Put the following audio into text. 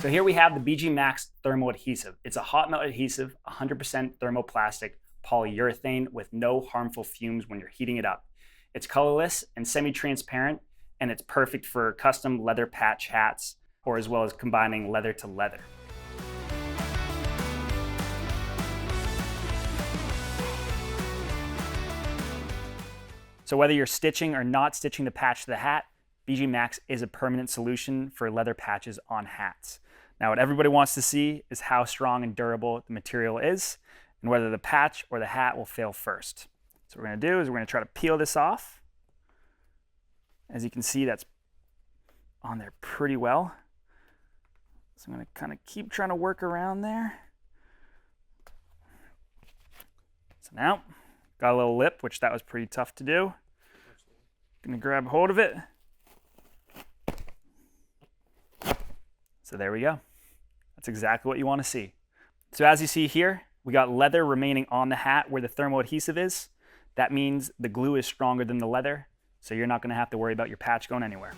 So here we have the BG MAXX thermal adhesive. It's a hot melt adhesive, 100% thermoplastic polyurethane with no harmful fumes when you're heating it up. It's colorless and semi-transparent, and it's perfect for custom leather patch hats, or as well as combining leather to leather. So whether you're stitching or not stitching the patch to the hat, BG MAXX is a permanent solution for leather patches on hats. Now what everybody wants to see is how strong and durable the material is, and whether the patch or the hat will fail first. So what we're going to do is we're going to try to peel this off. As you can see, that's on there pretty well. So I'm going to kind of keep trying to work around there. So now, got a little lip, which that was pretty tough to do. Going to grab hold of it. So there we go. That's exactly what you want to see. So as you see here, we got leather remaining on the hat where the thermal adhesive is. That means the glue is stronger than the leather, so you're not going to have to worry about your patch going anywhere.